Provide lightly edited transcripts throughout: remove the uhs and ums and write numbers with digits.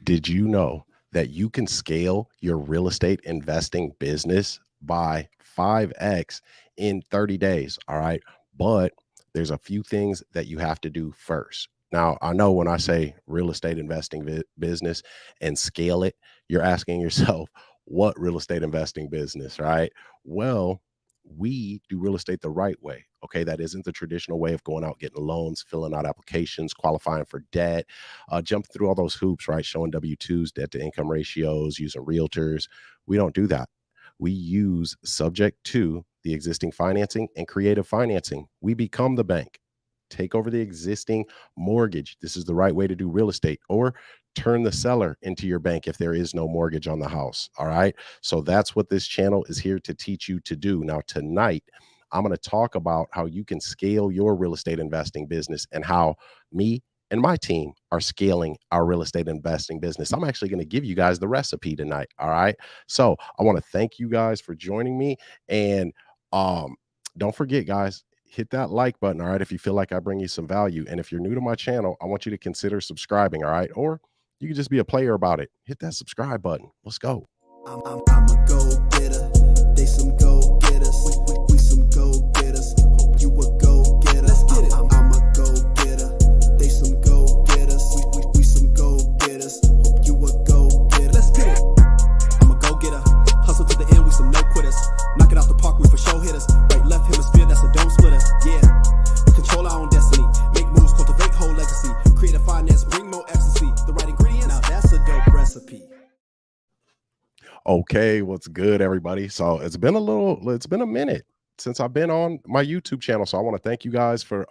Did you know that you can scale your real estate investing business by 5x in 30 days? All right. But there's a few things that you have to do first. Now, I know when I say real estate investing business and scale it, you're asking yourself, what real estate investing business, right? Well, we do real estate the right way. Okay. That isn't the traditional way of going out, getting loans, filling out applications, qualifying for debt, jumping through all those hoops, right? Showing W-2s, debt to income ratios, using realtors. We don't do that. We use subject to the existing financing and creative financing. We become the bank, take over the existing mortgage. This is the right way to do real estate, or turn the seller into your bank if there is no mortgage on the house. All right. So that's what this channel is here to teach you to do. Now, tonight, I'm going to talk about how you can scale your real estate investing business and how me and my team are scaling our real estate investing business. I'm actually going to give you guys the recipe tonight. All right. So I want to thank you guys for joining me. And don't forget, guys, hit that like button. All right. If you feel like I bring you some value. And if you're new to my channel, I want you to consider subscribing. All right. Or you can just be a player about it. Hit that subscribe button. Let's go. I'm a go-getter. They some go-getters. We some go-getters. Hope you a go-getter. Let's get it. I'm a go-getter. They some go-getters. We some go-getters. Hope you a go-getter. Let's get it. I'm a go-getter. Hustle to the end, we some no-quitters. Knock it out the park, we for show hitters. Right, left hemisphere, that's a dome splitter. Yeah. We control our own destiny. Make moves, cultivate whole legacy. Creative finance, bring more ecstasy. The right ingredients, now that's a dope recipe. Okay, what's good, everybody? So it's been a minute since I've been on my YouTube channel. So I want to thank you guys for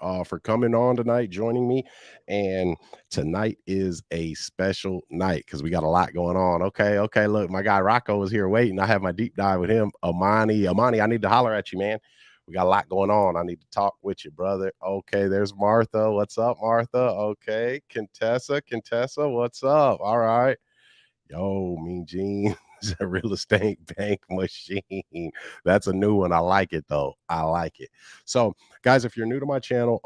coming on tonight, joining me. And tonight is a special night because we got a lot going on. Okay. Look, my guy Rocco is here waiting. I have my deep dive with him. Amani, I need to holler at you, man. We got a lot going on. I need to talk with you, brother. Okay, there's Martha. What's up, Martha? Okay, Contessa, what's up? All right. Yo, Mean Gene. A real estate bank machine. That's a new one. I like it though. I like it. So, guys, if you're new to my channel,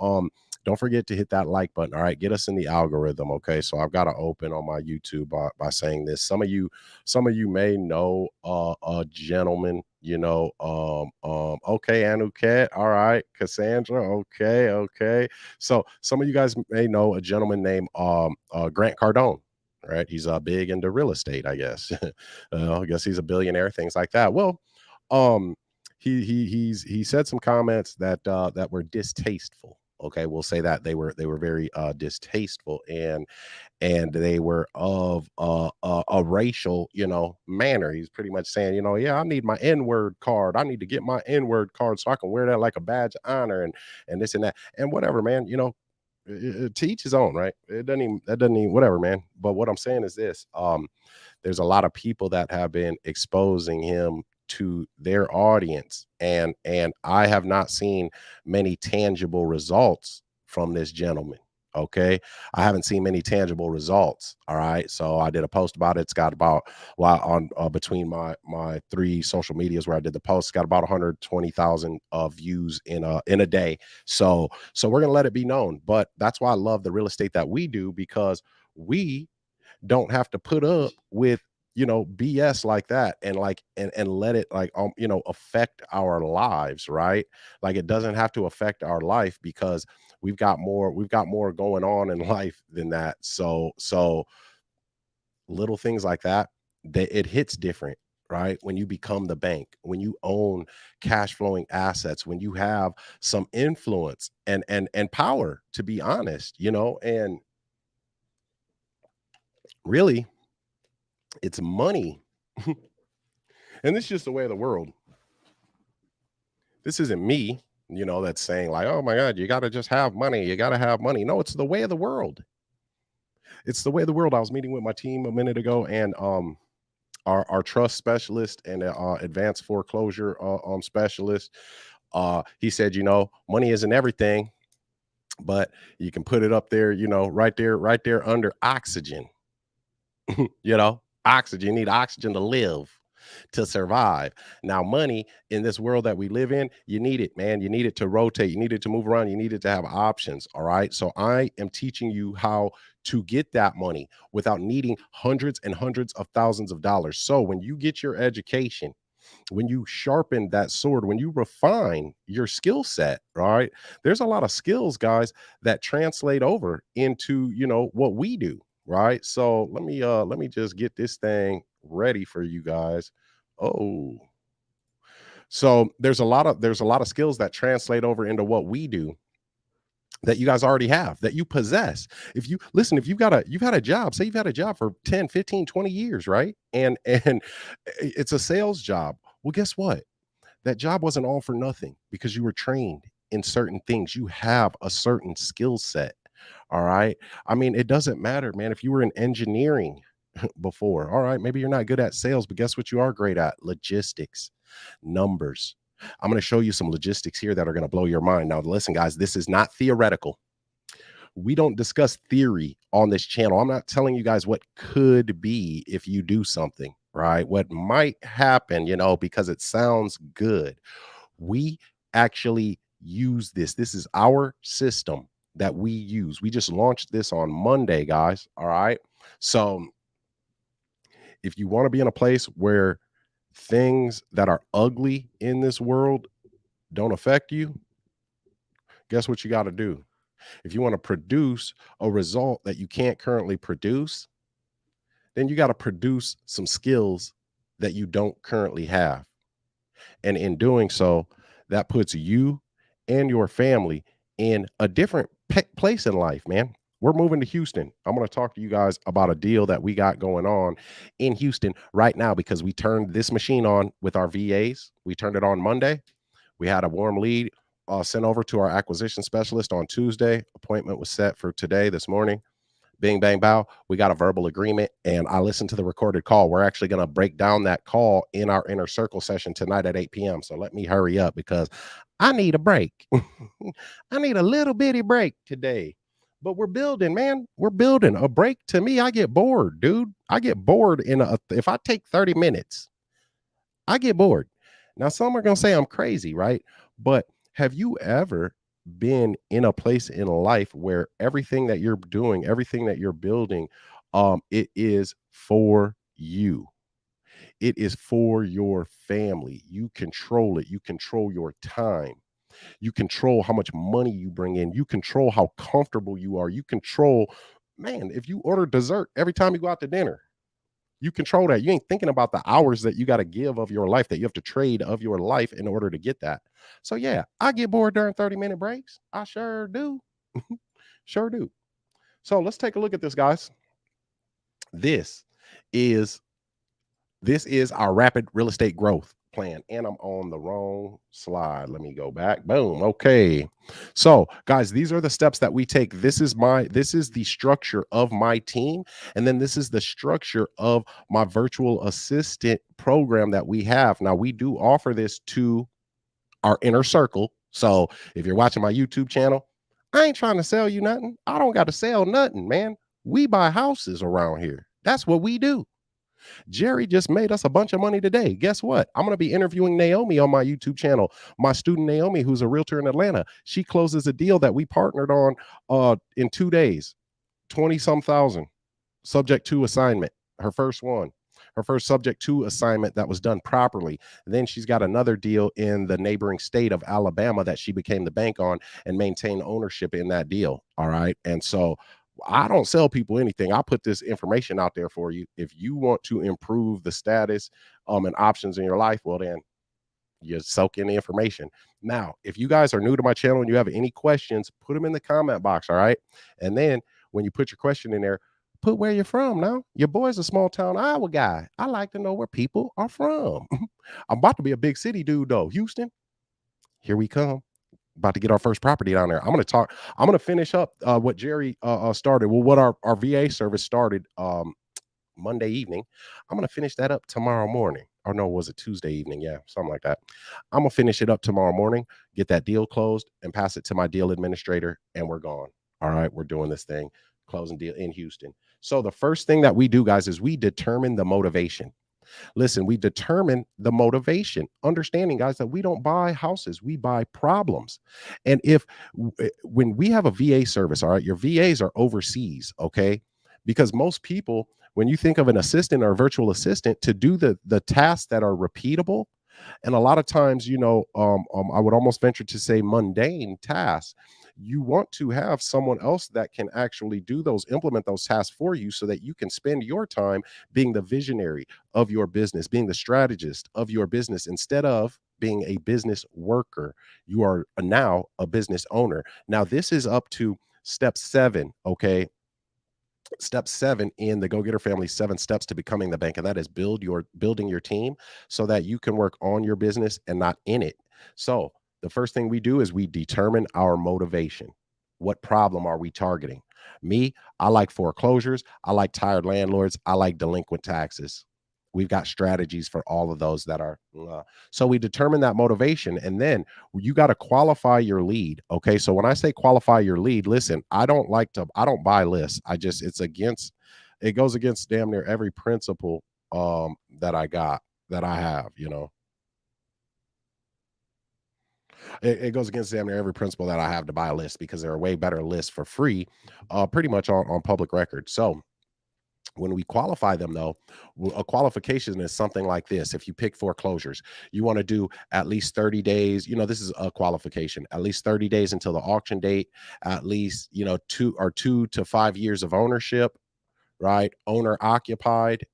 don't forget to hit that like button. All right, get us in the algorithm. Okay, so I've got to open on my YouTube by saying this. Some of you may know a gentleman. Okay, Anuket. All right, Cassandra. Okay. So some of you guys may know a gentleman named Grant Cardone. Right, he's big into real estate, I guess. I guess he's a billionaire, things like that. Well, he said some comments that were distasteful. Okay, we'll say that they were very distasteful, and they were of a racial, manner. He's pretty much saying, yeah, I need my N-word card. I need to get my N-word card so I can wear that like a badge of honor, and this and that and whatever, man. To each his own, right? That doesn't even whatever, man. But what I'm saying is this: there's a lot of people that have been exposing him to their audience, and I have not seen many tangible results from this gentleman. Okay, I haven't seen many tangible results. All right, so I did a post about it. It's got about on between my three social medias where I did the post, it's got about 120,000 views in a day. So we're gonna let it be known. But that's why I love the real estate that we do, because we don't have to put up with BS like that, and let it affect our lives, right? Like, it doesn't have to affect our life, because we've got more going on in life than that. So little things like that, it hits different, right? When you become the bank, when you own cash flowing assets, when you have some influence and power, to be honest, and really, it's money. And this is just the way of the world. This isn't me, that's saying like, oh my God, you got to just have money. You got to have money. No, it's the way of the world. It's the way of the world. I was meeting with my team a minute ago, and our trust specialist and advanced foreclosure specialist, he said, money isn't everything, but you can put it up there, right there under oxygen. Oxygen. You need oxygen to live. to survive. Now, money in this world that we live in, you need it, man. You need it to rotate. You need it to move around. You need it to have options. All right. So I am teaching you how to get that money without needing hundreds and hundreds of thousands of dollars. So when you get your education, when you sharpen that sword, when you refine your skill set, right? There's a lot of skills, guys, that translate over into, what we do, right? So let me just get this thing ready for you guys. Oh, so there's a lot of skills that translate over into what we do that you guys already have, that you possess. If you listen, if you've had a job, say you've had a job for 10, 15, 20 years, right? And it's a sales job. Well, guess what? That job wasn't all for nothing because you were trained in certain things. You have a certain skill set. All right. I mean, it doesn't matter, man. If you were in engineering before, all right, maybe you're not good at sales, but guess what you are great at? Logistics, numbers. I'm going to show you some logistics here that are going to blow your mind. Now, listen, guys, this is not theoretical. We don't discuss theory on this channel. I'm not telling you guys what could be if you do something, right? What might happen, because it sounds good. We actually use this. This is our system that we use. We just launched this on Monday, guys. All right. So if you want to be in a place where things that are ugly in this world don't affect you, guess what you got to do? If you want to produce a result that you can't currently produce, then you got to produce some skills that you don't currently have. And in doing so, that puts you and your family in a different place in life, man. We're moving to Houston. I'm going to talk to you guys about a deal that we got going on in Houston right now because we turned this machine on with our VAs. We turned it on Monday. We had a warm lead sent over to our acquisition specialist on Tuesday. Appointment was set for today, this morning. Bing, bang, bow. We got a verbal agreement, and I listened to the recorded call. We're actually going to break down that call in our inner circle session tonight at 8 p.m. So let me hurry up because I need a break. I need a little bitty break today. But we're building, man. We're building. A break to me, I get bored, dude. I get bored if I take 30 minutes, I get bored. Now, some are going to say I'm crazy, right? But have you ever been in a place in life where everything that you're doing, everything that you're building, it is for you? It is for your family. You control it. You control your time. You control how much money you bring in. You control how comfortable you are. You control, man, if you order dessert every time you go out to dinner, you control that. You ain't thinking about the hours that you got to give of your life, that you have to trade of your life in order to get that. So yeah, I get bored during 30-minute breaks. I sure do. Sure do. So let's take a look at this, guys. This is this is our rapid real estate growth plan. And I'm on the wrong slide. Let me go back. Boom. Okay. So, guys, these are the steps that we take. This is the structure of my team. And then this is the structure of my virtual assistant program that we have. Now, we do offer this to our inner circle. So, if you're watching my YouTube channel, I ain't trying to sell you nothing. I don't got to sell nothing, man. We buy houses around here. That's what we do. Jerry just made us a bunch of money today. Guess what? I'm going to be interviewing Naomi on my YouTube channel. My student Naomi, who's a realtor in Atlanta, she closes a deal that we partnered on in 2 days, 20 some thousand, subject to assignment. Her first one, her first subject to assignment that was done properly. Then she's got another deal in the neighboring state of Alabama that she became the bank on and maintained ownership in that deal. All right. And so I don't sell people anything. I put this information out there for you. If you want to improve the status and options in your life, well, then you soak in the information. Now, if you guys are new to my channel and you have any questions, put them in the comment box. All right. And then when you put your question in there, put where you're from. Now, your boy's a small town Iowa guy. I like to know where people are from. I'm about to be a big city dude, though. Houston, here we come. About to get our first property down there. I'm going to finish up what Jerry started. Well, what our VA service started Monday evening. I'm going to finish that up tomorrow morning. Or no, was it Tuesday evening? Yeah, something like that. I'm going to finish it up tomorrow morning, get that deal closed, and pass it to my deal administrator, and we're gone. All right, we're doing this thing, closing deal in Houston. So the first thing that we do, guys, is we determine the motivation. Listen, we determine the motivation, understanding, guys, that we don't buy houses, we buy problems. And when we have a VA service, all right, your VAs are overseas, okay? Because most people, when you think of an assistant or a virtual assistant to do the tasks that are repeatable, and a lot of times, I would almost venture to say mundane tasks, you want to have someone else that can actually do those, implement those tasks for you, so that you can spend your time being the visionary of your business, being the strategist of your business, instead of being a business worker. You are now a business owner. Now, this is up to step 7, okay? Step 7 in the Go Getter family 7 steps to becoming the bank, and that is building your team so that you can work on your business and not in it. So the first thing we do is we determine our motivation. What problem are we targeting? Me, I like foreclosures, I like tired landlords, I like delinquent taxes. We've got strategies for all of those that are so we determine that motivation, and then you got to qualify your lead. Okay. So when I say qualify your lead, listen, I don't buy lists. It goes against damn near every principle that I have, it goes against damn near every principle that I have to buy a list, because there are way better lists for free, pretty much on public record. So when we qualify them, though, a qualification is something like this. If you pick foreclosures, you want to do at least 30 days. This is a qualification, at least 30 days until the auction date, at least, 2 to 5 years of ownership, right? Owner occupied,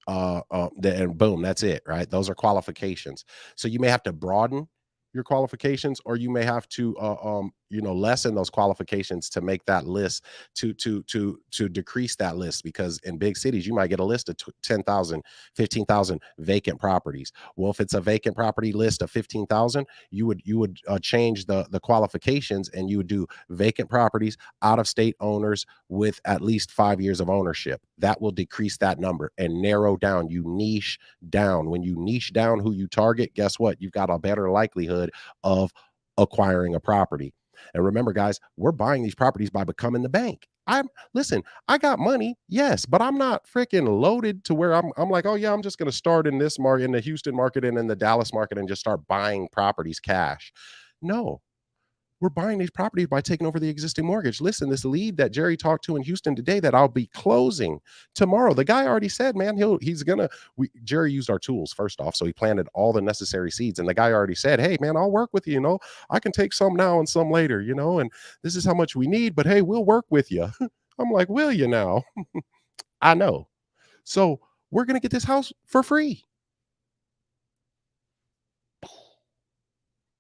and boom, that's it, right? Those are qualifications. So you may have to broaden your qualifications, or you may have to lessen those qualifications to make that list, to decrease that list, because in big cities you might get a list of 10,000, 15,000 vacant properties. Well, if it's a vacant property list of 15,000, you would change the qualifications, and you would do vacant properties, out of state owners with at least 5 years of ownership. That will decrease that number and narrow down. You niche down. When you niche down who you target, guess what? You've got a better likelihood of acquiring a property. And remember, guys, we're buying these properties by becoming the bank. Listen, I got money, yes, but I'm not freaking loaded to where I'm like, oh yeah, I'm just going to start in this market, in the Houston market and in the Dallas market, and just start buying properties cash. No, we're buying these properties by taking over the existing mortgage. Listen, this lead that Jerry talked to in Houston today that I'll be closing tomorrow, the guy already said, man, Jerry used our tools first off. So he planted all the necessary seeds. And the guy already said, hey, man, I'll work with you. I can take some now and some later, and this is how much we need. But hey, we'll work with you. I'm like, will you now? I know. So we're going to get this house for free.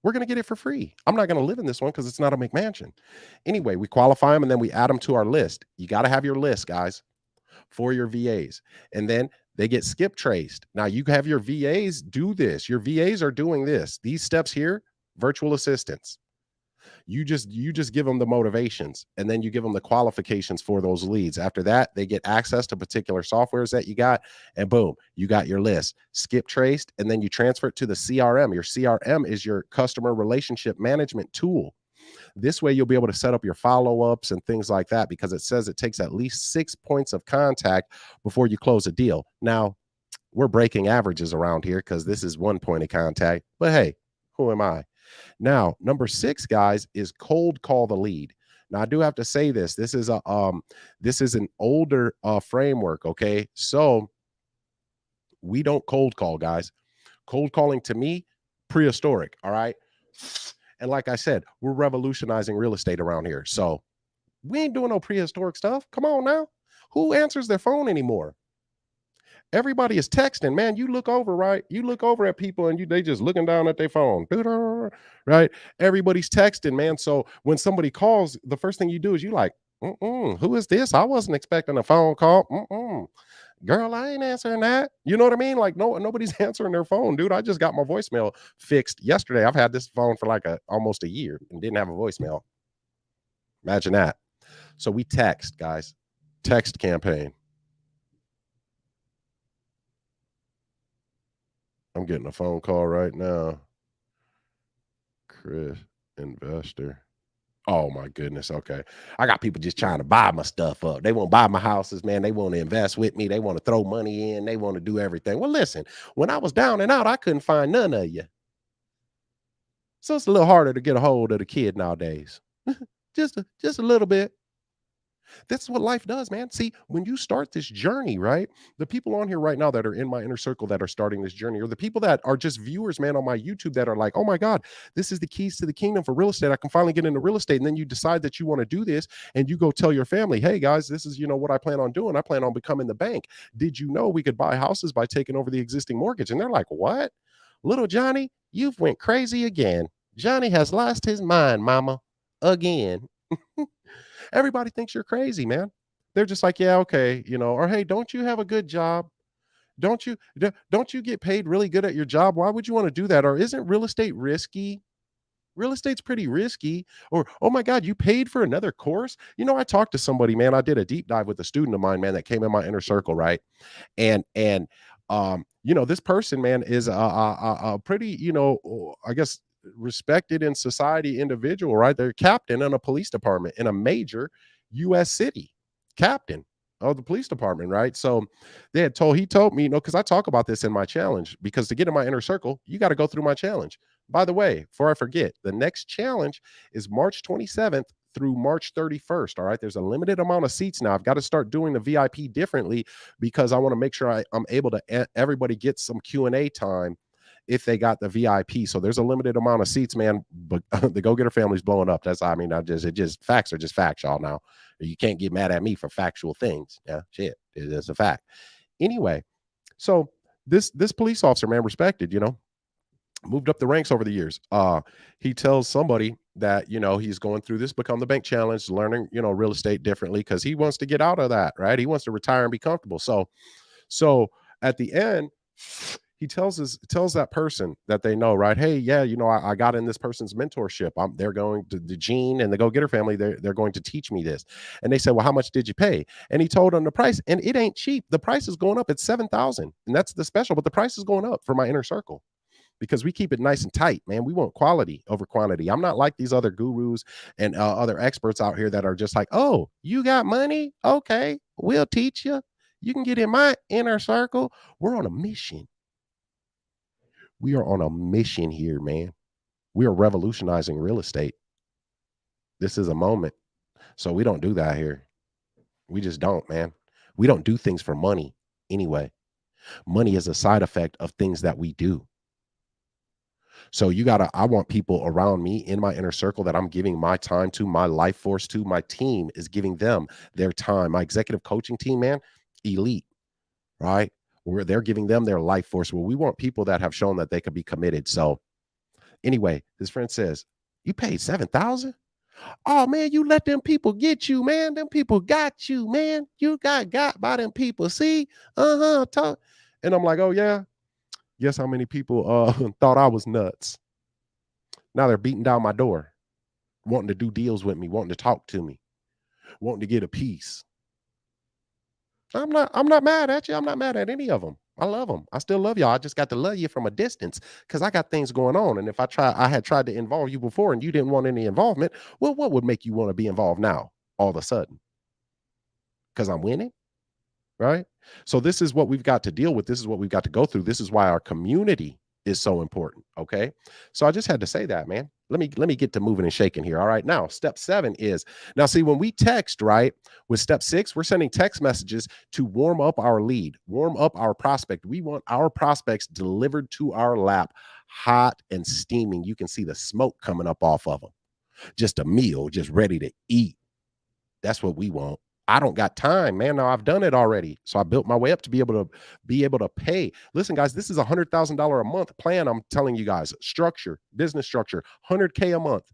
We're going to get it for free. I'm not going to live in this one because it's not a McMansion. Anyway, we qualify them, and then we add them to our list. You got to have your list, guys, for your VAs. And then they get skip traced. Now you have your VAs do this. Your VAs are doing this. These steps here, virtual assistants. You just give them the motivations, and then you give them the qualifications for those leads. After that, they get access to particular softwares that you got, and boom, you got your list skip traced, and then you transfer it to the CRM. Your CRM is your customer relationship management tool. This way you'll be able to set up your follow-ups and things like that, because it says it takes at least 6 points of contact before you close a deal. Now, we're breaking averages around here because this is 1 point of contact, but hey, who am I? Now, number 6, guys, is cold call the lead. Now, I do have to say this. This is an older framework, okay? So we don't cold call, guys. Cold calling, to me, prehistoric, all right? And like I said, we're revolutionizing real estate around here. So we ain't doing no prehistoric stuff. Come on now. Who answers their phone anymore? Everybody is texting, man. You look over, right? You look over at people, and they just looking down at their phone, right? Everybody's texting, man. So when somebody calls, the first thing you do is you like, who is this? I wasn't expecting a phone call. Girl, I ain't answering that. You know what I mean? Like, no, nobody's answering their phone, dude. I just got my voicemail fixed yesterday. I've had this phone for like almost a year and didn't have a voicemail. Imagine that. So we text, guys. Text campaign. I'm getting a phone call right now. Chris, investor. Oh my goodness. Okay. I got people just trying to buy my stuff up. They won't buy my houses, man. They want to invest with me. They want to throw money in. They want to do everything. Well, listen, when I was down and out, I couldn't find none of you. So it's a little harder to get a hold of the kid nowadays. Just a little bit. That's what life does, man. See, when you start this journey, right? The people on here right now that are in my inner circle that are starting this journey, or the people that are just viewers, man, on my YouTube that are like, oh my God, this is the keys to the kingdom for real estate. I can finally get into real estate. And then you decide that you want to do this and you go tell your family, hey guys, this is, what I plan on doing. I plan on becoming the bank. Did you know we could buy houses by taking over the existing mortgage? And they're like, what? Little Johnny, you've went crazy again. Johnny has lost his mind, mama, again. Everybody thinks you're crazy, man. They're just like, yeah, okay, or hey, don't you have a good job? Don't you get paid really good at your job? Why would you want to do that? Or isn't real estate risky? Real estate's pretty risky. Or, oh my God, you paid for another course? I talked to somebody, man. I did a deep dive with a student of mine, man, that came in my inner circle, right? And this person, man, is a pretty, I guess, respected in society individual, right? They're captain in a police department in a major US city, captain of the police department, right? So he told me, because I talk about this in my challenge, because to get in my inner circle, you got to go through my challenge. By the way, before I forget, the next challenge is March 27th through March 31st. All right. There's a limited amount of seats now. I've got to start doing the VIP differently because I want to make sure I'm able to everybody gets some Q&A time if they got the VIP. So there's a limited amount of seats, man. But the Go Getter family's blowing up. Facts are just facts, y'all. Now you can't get mad at me for factual things. Yeah, shit, it's a fact. Anyway, so this police officer, man, respected, moved up the ranks over the years. He tells somebody that, he's going through this Become the Bank challenge, learning, real estate differently because he wants to get out of that, right? He wants to retire and be comfortable. So at the end, he tells that person that they know, right? Hey, yeah, I got in this person's mentorship. They're going to the Gene and the Go Getter family. They're going to teach me this. And they said, well, how much did you pay? And he told them the price, and it ain't cheap. The price is going up. It's $7,000, and that's the special. But the price is going up for my inner circle, because we keep it nice and tight, man. We want quality over quantity. I'm not like these other gurus and other experts out here that are just like, oh, you got money? Okay, we'll teach you. You can get in my inner circle. We're on a mission. We are on a mission here, man. We are revolutionizing real estate. This is a moment. So we don't do that here. We just don't, man. We don't do things for money anyway. Money is a side effect of things that we do. So I want people around me in my inner circle that I'm giving my time to, my life force to. My team is giving them their time. My executive coaching team, man, elite, right? Where they're giving them their life force. Well, we want people that have shown that they could be committed. So anyway, his friend says, you paid 7,000? Oh man, you let them people get you, man. Them people got you, man. You got by them people. See? Talk. And I'm like, oh yeah. Guess how many people thought I was nuts? Now they're beating down my door, wanting to do deals with me, wanting to talk to me, wanting to get a piece. I'm not mad at you. I'm not mad at any of them. I love them. I still love y'all. I just got to love you from a distance because I got things going on. And if I had tried to involve you before and you didn't want any involvement, well, what would make you want to be involved now all of a sudden? Because I'm winning? Right? So this is what we've got to deal with. This is what we've got to go through. This is why our community is so important. Okay. So I just had to say that, man. Let me get to moving and shaking here. All right. Now, step 7 is now see when we text, right? With step 6, we're sending text messages to warm up our lead, warm up our prospect. We want our prospects delivered to our lap, hot and steaming. You can see the smoke coming up off of them. Just a meal, just ready to eat. That's what we want. I don't got time, man. Now I've done it already. So I built my way up to be able to pay. Listen, guys, this is $100,000 a month plan. I'm telling you guys, business structure, 100K a month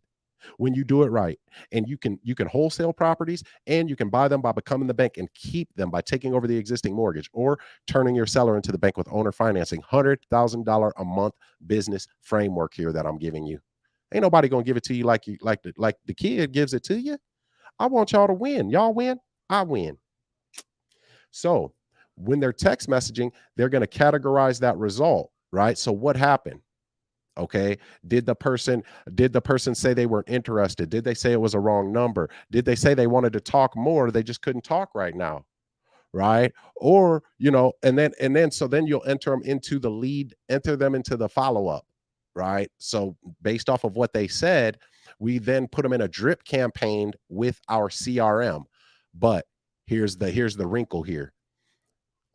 when you do it right. And you can wholesale properties and you can buy them by becoming the bank and keep them by taking over the existing mortgage or turning your seller into the bank with owner financing. $100,000 a month business framework here that I'm giving you. Ain't nobody going to give it to you like the kid gives it to you. I want y'all to win. Y'all win. I win. So when they're text messaging, they're going to categorize that result, right? So what happened? Okay. Did the person say they weren't interested? Did they say it was a wrong number? Did they say they wanted to talk more, they just couldn't talk right now? Right? Or, and then so then you'll enter them into the follow-up, right? So based off of what they said, we then put them in a drip campaign with our CRM. But here's the wrinkle here.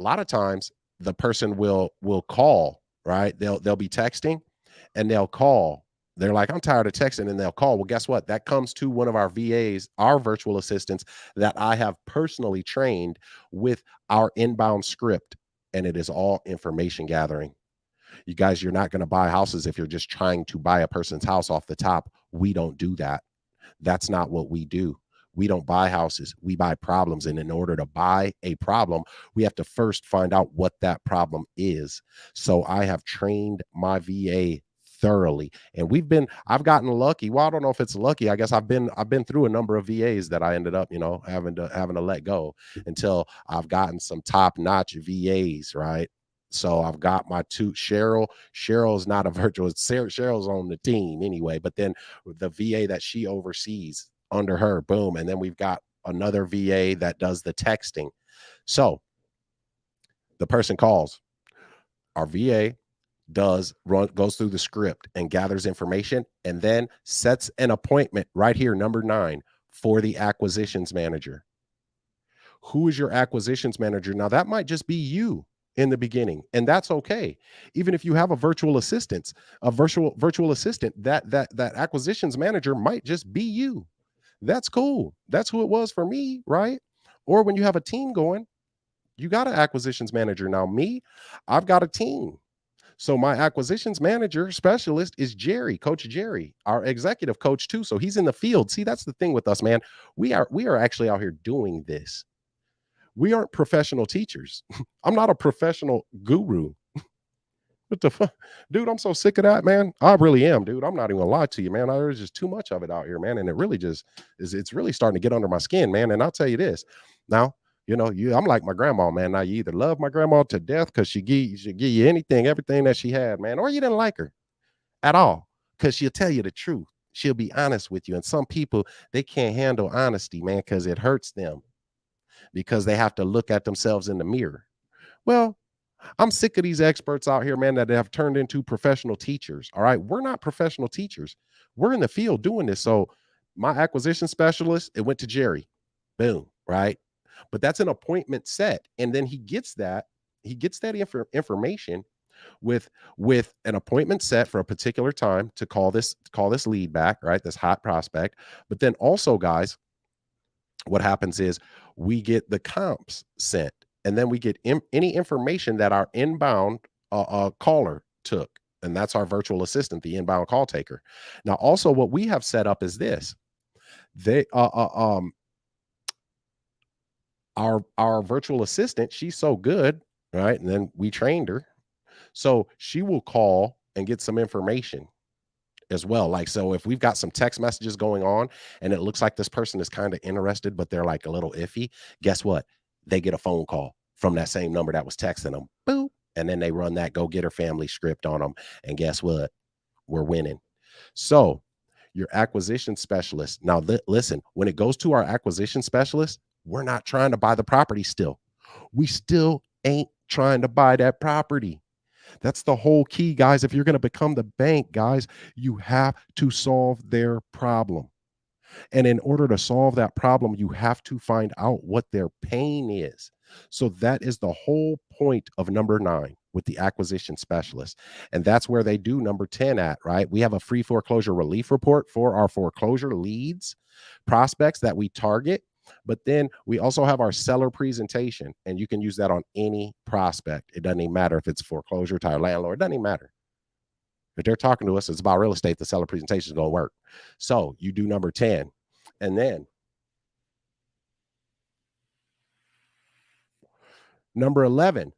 A lot of times the person will call, right? They'll be texting and they'll call. They're like, I'm tired of texting, and they'll call. Well, guess what? That comes to one of our VAs, our virtual assistants that I have personally trained with our inbound script. And it is all information gathering. You guys, you're not going to buy houses if you're just trying to buy a person's house off the top. We don't do that. That's not what we do. We don't buy houses. We buy problems. And in order to buy a problem, we have to first find out what that problem is. So I have trained my VA thoroughly. And I've gotten lucky. Well, I don't know if it's lucky. I guess I've been through a number of VAs that I ended up, having to let go until I've gotten some top-notch VAs, right? So I've got my two. Cheryl's not a virtual. Cheryl's on the team anyway, but then the VA that she oversees under her, boom. And then we've got another VA that does the texting. So the person calls, our VA goes through the script and gathers information and then sets an appointment right here, number 9, for the acquisitions manager. Who is your acquisitions manager? Now that might just be you in the beginning, and that's okay. Even if you have a virtual assistant, that acquisitions manager might just be you. That's cool. That's who it was for me, right? Or when you have a team going, you got an acquisitions manager. Now me, I've got a team. So my acquisitions manager specialist is Jerry, Coach Jerry, our executive coach too. So he's in the field. See, that's the thing with us, man. We are actually out here doing this. We aren't professional teachers. I'm not a professional guru. What the fuck? Dude, I'm so sick of that, man. I really am, dude. I'm not even gonna lie to you, man. There's just too much of it out here, man. And it really just it's really starting to get under my skin, man. And I'll tell you this. Now, I'm like my grandma, man. Now you either love my grandma to death because she give you anything, everything that she had, man, or you didn't like her at all. Because she'll tell you the truth. She'll be honest with you. And some people, they can't handle honesty, man, because it hurts them because they have to look at themselves in the mirror. Well, I'm sick of these experts out here, man, that have turned into professional teachers. All right. We're not professional teachers. We're in the field doing this. So my acquisition specialist, it went to Jerry. Boom. Right. But that's an appointment set. And then he gets that information with an appointment set for a particular time to call this lead back, right? This hot prospect. But then also, guys, what happens is we get the comps sent, and then we get any information that our inbound caller took, and that's our virtual assistant, the inbound call taker. Now also what we have set up is this. They our virtual assistant, she's so good, right? And then we trained her, so she will call and get some information as well. Like, so if we've got some text messages going on and it looks like this person is kind of interested, but they're like a little iffy, guess what? They get a phone call from that same number that was texting them. Boop. And then they run that go get her family script on them. And guess what? We're winning. So your acquisition specialist. Now, listen, when it goes to our acquisition specialist, we're not trying to buy the property still. We still ain't trying to buy that property. That's the whole key, guys. If you're going to become the bank, guys, you have to solve their problem. And in order to solve that problem, you have to find out what their pain is. So that is the whole point of number 9 with the acquisition specialist. And that's where they do number 10 at, right? We have a free foreclosure relief report for our foreclosure leads, prospects that we target. But then we also have our seller presentation, and you can use that on any prospect. It doesn't even matter if it's foreclosure to our landlord. It doesn't even matter. If they're talking to us, it's about real estate, the seller presentation is going to work. So you do number 10. And then number 11,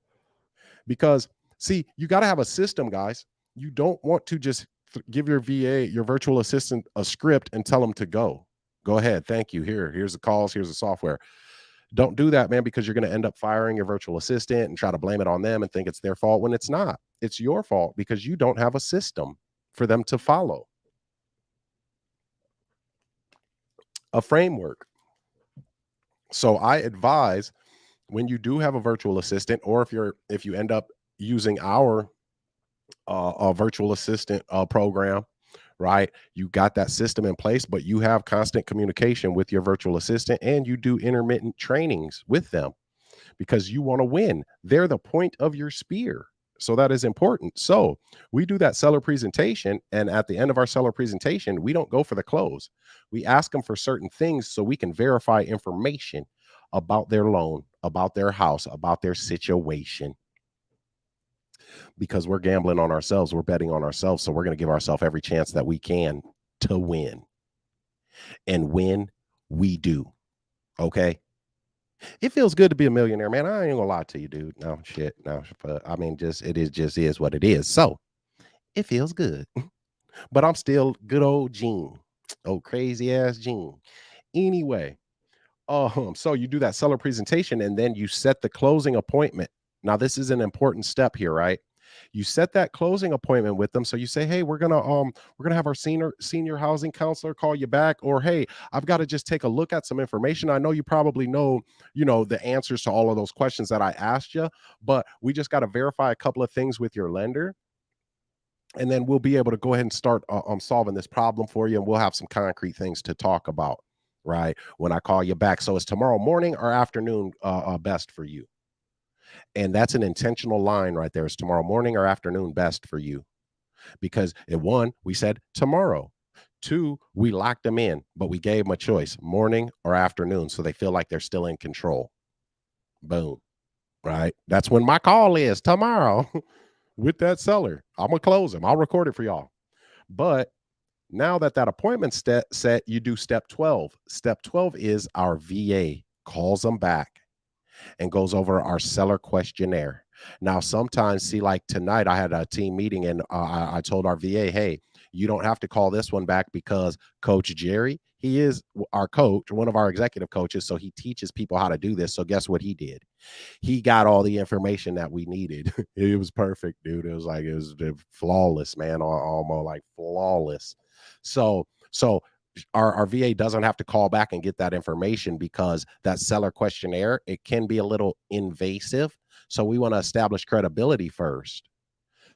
because see, you got to have a system, guys. You don't want to just give your VA, your virtual assistant, a script and tell them to go ahead. Thank you. Here's the calls. Here's the software. Don't do that, man, because you're going to end up firing your virtual assistant and try to blame it on them and think it's their fault when it's not. It's your fault because you don't have a system. for them to follow, a framework. So I advise, when you do have a virtual assistant, or if you end up using our virtual assistant program, right? You got that system in place, but you have constant communication with your virtual assistant, and you do intermittent trainings with them because you want to win. They're the point of your spear. So that is important. So we do that seller presentation. And at the end of our seller presentation, we don't go for the close. We ask them for certain things so we can verify information about their loan, about their house, about their situation, because we're gambling on ourselves. We're betting on ourselves. So we're going to give ourselves every chance that we can to win. And win, we do. Okay. It feels good to be a millionaire, man. I ain't gonna lie to you, dude. No shit, no. But I mean, just is what it is. So it feels good, but I'm still good old Gene, oh crazy ass Gene. Anyway, so you do that seller presentation, and then you set the closing appointment. Now, this is an important step here, right? You set that closing appointment with them. So you say, hey, we're gonna have our senior housing counselor call you back, or hey, I've got to just take a look at some information. I know you probably know, the answers to all of those questions that I asked you, but we just got to verify a couple of things with your lender, and then we'll be able to go ahead and start solving this problem for you, and we'll have some concrete things to talk about, right, when I call you back. So it's tomorrow morning or afternoon best for you? And that's an intentional line right there. Is tomorrow morning or afternoon best for you? Because at one, we said tomorrow. Two, we locked them in, but we gave them a choice, morning or afternoon, so they feel like they're still in control. Boom. Right. That's when my call is tomorrow with that seller. I'm going to close them. I'll record it for y'all. But now that appointment's set, you do step 12. Step 12 is our VA calls them back and goes over our seller questionnaire. Now, sometimes, see, like tonight, I had a team meeting, and I told our VA, hey, you don't have to call this one back because Coach Jerry, he is our coach, one of our executive coaches. So he teaches people how to do this. So guess what he did? He got all the information that we needed. It was perfect, dude. It was flawless, man, almost like flawless. So our VA doesn't have to call back and get that information, because that seller questionnaire, it can be a little invasive. So we want to establish credibility first.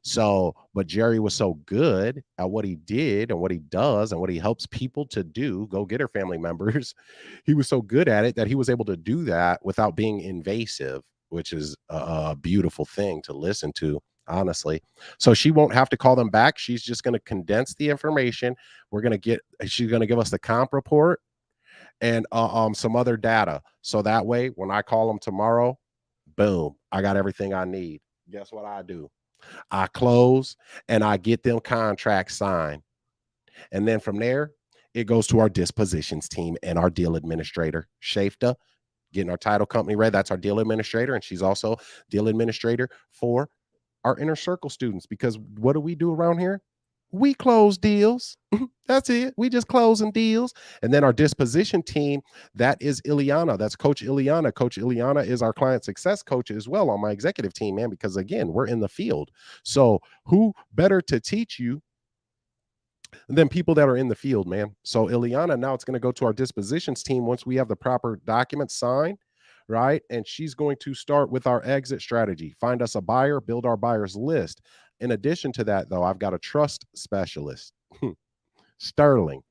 So, but Jerry was so good at what he did and what he does and what he helps people to do, go getter family members. He was so good at it that he was able to do that without being invasive, which is a beautiful thing to listen to, honestly. So she won't have to call them back. She's just going to condense the information. She's going to give us the comp report and some other data. So that way, when I call them tomorrow, boom, I got everything I need. Guess what I do? I close and I get them contracts signed. And then from there, it goes to our dispositions team and our deal administrator, Shafta, getting our title company ready. That's our deal administrator. And she's also deal administrator for our inner circle students. Because what do we do around here? We close deals. That's it. We just closing deals. And then our disposition team, that is Ileana. That's Coach Ileana. Coach Ileana is our client success coach as well on my executive team, man, because again, we're in the field. So who better to teach you than people that are in the field, man? So Ileana, now it's going to go to our dispositions team once we have the proper documents signed, right? And she's going to start with our exit strategy, find us a buyer, build our buyers list. In addition to that, though, I've got a trust specialist, Sterling.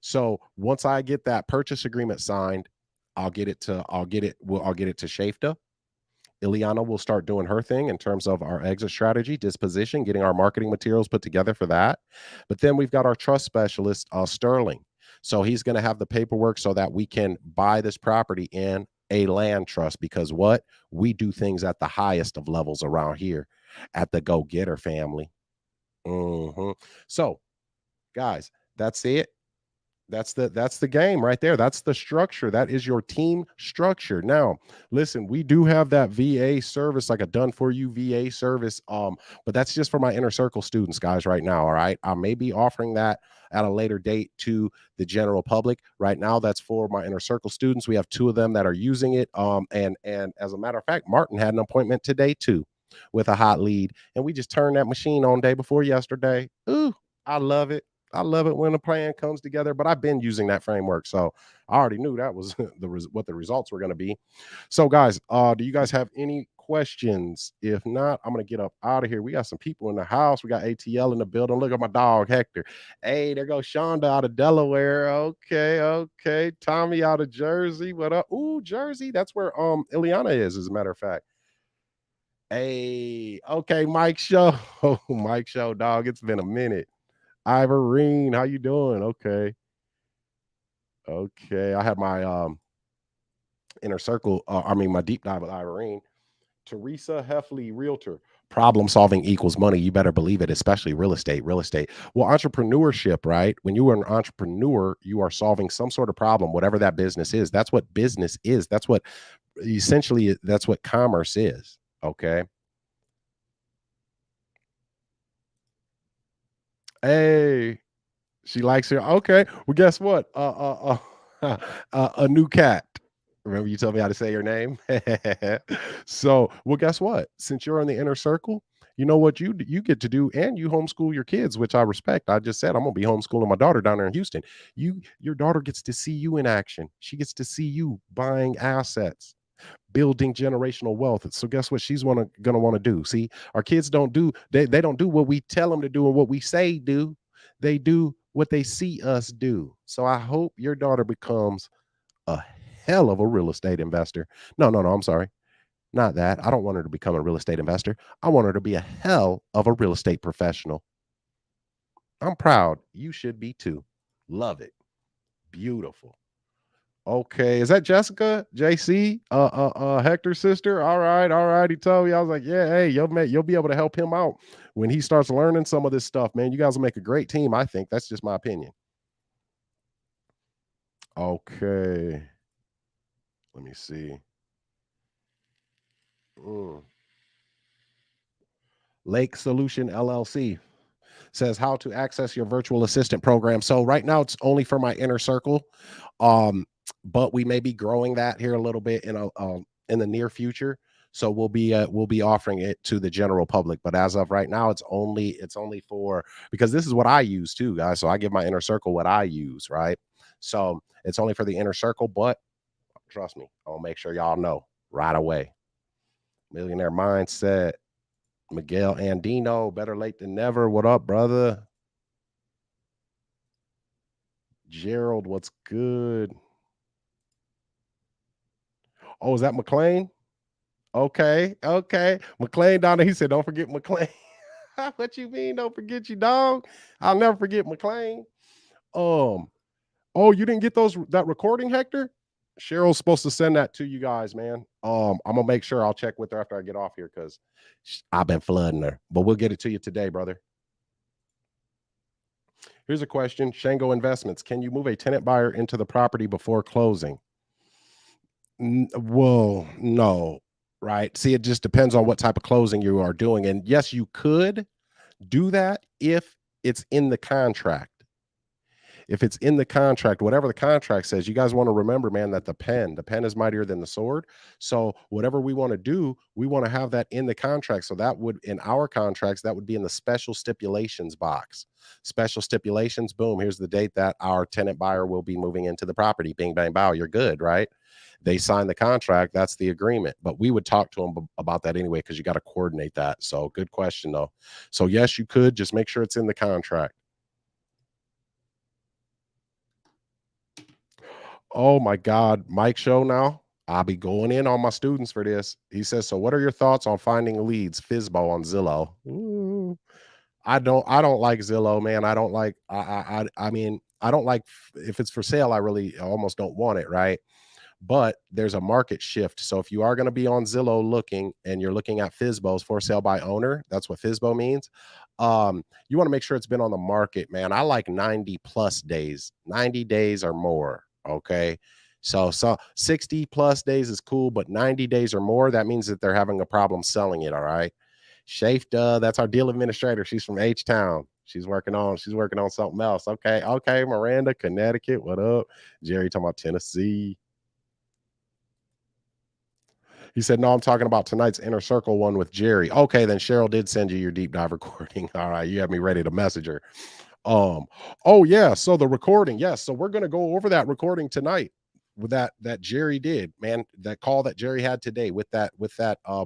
So once I get that purchase agreement signed, I'll get it to Shafta. Ileana will start doing her thing in terms of our exit strategy, disposition, getting our marketing materials put together for that. But then we've got our trust specialist, Sterling. So he's going to have the paperwork so that we can buy this property in a land trust, because what? We do things at the highest of levels around here at the Go Getter family. So, guys, that's it. That's the game right there. That's the structure. That is your team structure. Now, listen, we do have that VA service, like a done for you VA service. But that's just for my inner circle students, guys, right now. All right. I may be offering that at a later date to the general public. Right now, that's for my inner circle students. We have 2 of them that are using it. And as a matter of fact, Martin had an appointment today too. with a hot lead, and we just turned that machine on day before yesterday. Ooh, I love it. I love it when a plan comes together. But I've been using that framework, so I already knew that was what the results were going to be. So, guys, do you guys have any questions? If not, I'm gonna get up out of here. We got some people in the house. We got ATL in the building. Look at my dog Hector. Hey, there goes Shonda out of Delaware. Okay, okay. Tommy out of Jersey. What up? Ooh, Jersey. That's where Ileana is, as a matter of fact. Hey, okay, Mike Show. Mike Show, dog. It's been a minute. Ivorine, how you doing? Okay. Okay. I had my inner circle, my deep dive with Irene. Teresa Heffley, realtor. Problem solving equals money. You better believe it, especially real estate. Real estate. Well, entrepreneurship, right? When you are an entrepreneur, you are solving some sort of problem, whatever that business is. That's what business is. That's what essentially that's what commerce is. Okay. Hey, she likes her. Okay. Well, guess what? A new cat. Remember you told me how to say your name? So, well, guess what? Since you're in the inner circle, you know what you get to do, and you homeschool your kids, which I respect. I just said I'm gonna be homeschooling my daughter down there in Houston. Your daughter gets to see you in action. She gets to see you buying assets, building generational wealth. So guess what she's gonna want to do? See, our kids they don't do what we tell them to do and what we say do. They do what they see us do. So I hope your daughter becomes a hell of a real estate investor. No, no, no, I'm sorry. Not that. I don't want her to become a real estate investor. I want her to be a hell of a real estate professional. I'm proud. You should be too. Love it. Beautiful. Okay, is that Jessica? JC? Hector's sister? All right. He told me. I was like, yeah, hey, you'll be able to help him out when he starts learning some of this stuff, man. You guys will make a great team, I think. That's just my opinion. Okay. Let me see. Mm. Lake Solution LLC says how to access your virtual assistant program. So right now it's only for my inner circle. Um, but we may be growing that here a little bit in the near future. So we'll be offering it to the general public. But as of right now, it's only for, because this is what I use too, guys. So I give my inner circle what I use, right? So it's only for the inner circle, but trust me, I'll make sure y'all know right away. Millionaire mindset. Miguel Andino, better late than never. What up, brother? Gerald, what's good? Oh, is that McLean? Okay, okay. McLean down there, he said, don't forget McLean. What you mean, don't forget you, dog? I'll never forget McLean. Um, oh, you didn't get that recording, Hector? Cheryl's supposed to send that to you guys, man. I'm gonna make sure I'll check with her after I get off here because I've been flooding her. But we'll get it to you today, brother. Here's a question. Shango Investments. Can you move a tenant buyer into the property before closing? Well, no, right? See, it just depends on what type of closing you are doing. And yes, you could do that if it's in the contract. If it's in the contract, whatever the contract says, you guys want to remember, man, that the pen is mightier than the sword. So whatever we want to do, we want to have that in the contract. So that would, in our contracts, that would be in the special stipulations box. Special stipulations, boom, here's the date that our tenant buyer will be moving into the property. Bing, bang, bow, you're good, right? They sign the contract, that's the agreement. But we would talk to them about that anyway, because you got to coordinate that. So good question, though. So yes, you could, just make sure it's in the contract. Oh my God, Mike Show now. I'll be going in on my students for this. He says, so what are your thoughts on finding leads? Fizbo on Zillow. Ooh, I don't like Zillow, man. I don't like I mean, I don't like, if it's for sale, I really almost don't want it, right? But there's a market shift. So if you are going to be on Zillow looking and you're looking at Fizbo's for sale by owner, that's what Fizbo means. You want to make sure it's been on the market, man. I like 90 plus days, 90 days or more. Okay. So 60 plus days is cool, but 90 days or more, that means that they're having a problem selling it. All right. Shafta, that's our deal administrator. She's from H Town. She's working on something else. Okay. Okay. Miranda, Connecticut. What up? Jerry talking about Tennessee. He said, no, I'm talking about tonight's inner circle one with Jerry. Okay, then Cheryl did send you your deep dive recording. All right, you have me ready to message her. Um, oh yeah, so the recording, yes. So we're gonna go over that recording tonight with that Jerry did, man. That call that Jerry had today with that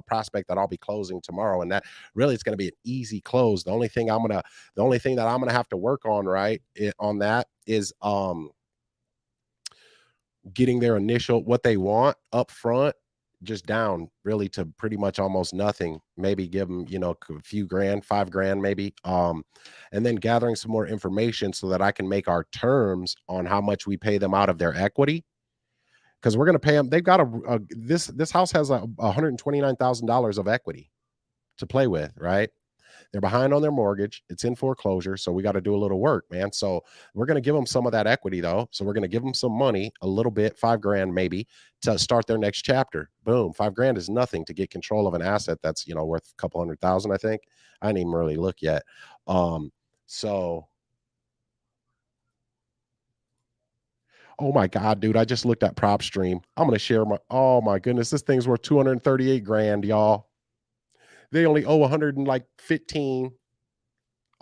prospect that I'll be closing tomorrow. And that really it's gonna be an easy close. The only thing that I'm gonna have to work on, right, on that is getting their initial what they want up front just down really to pretty much almost nothing, maybe give them, a few grand, 5 grand maybe, and then gathering some more information so that I can make our terms on how much we pay them out of their equity, because we're going to pay them. They've got this house has $129,000 of equity to play with, right? They're behind on their mortgage. It's in foreclosure. So we got to do a little work, man. So we're going to give them some of that equity though. So we're going to give them some money, a little bit, 5 grand maybe, to start their next chapter. Boom. 5 grand is nothing to get control of an asset that's, worth a couple 100,000, I think. I didn't even really look yet. So, oh my God, dude, I just looked at prop stream. I'm going to share oh my goodness, this thing's worth 238 grand, y'all. They only owe 115.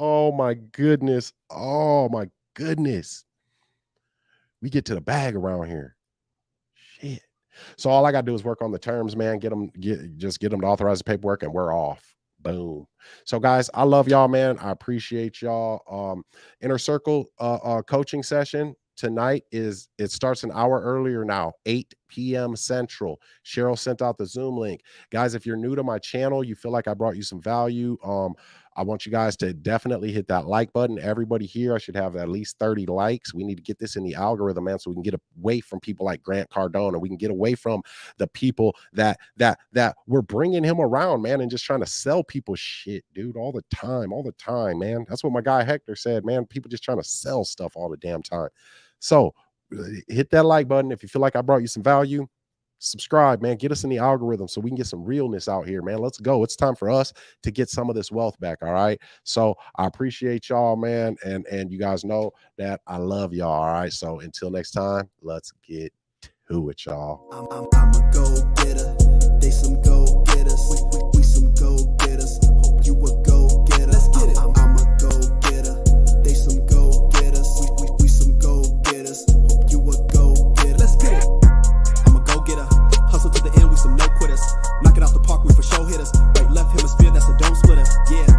Oh my goodness. Oh my goodness. We get to the bag around here. Shit. So all I got to do is work on the terms, man. Get them to authorize the paperwork and we're off. Boom. So guys, I love y'all, man. I appreciate y'all. Inner Circle coaching session tonight it starts an hour earlier now, 8 p.m. Central. Cheryl sent out the Zoom link. Guys, if you're new to my channel, you feel like I brought you some value, I want you guys to definitely hit that like button. Everybody here, I should have at least 30 likes. We need to get this in the algorithm, man, so we can get away from people like Grant Cardone, and we can get away from the people that we're bringing him around, man, and just trying to sell people shit, dude, all the time, man. That's what my guy Hector said, man. People just trying to sell stuff all the damn time. So hit that like button if you feel like I brought you some value. Subscribe, man. Get us in the algorithm so we can get some realness out here, man. Let's go. It's time for us to get some of this wealth back. All right. So I appreciate y'all, man. And you guys know that I love y'all. All right. So until next time, let's get to it, y'all. I'm a go-getter. They some go-getters. We some go-getters. Hope you a go-getter. Let's get it. I'm a go-getter. They some go-getters. We some go-getters. Hope you a go-getter. Let's get it. Hustle to the end, we some no quitters. Knock it out the park, we for show hitters. Right, left hemisphere, that's a dome splitter. Yeah.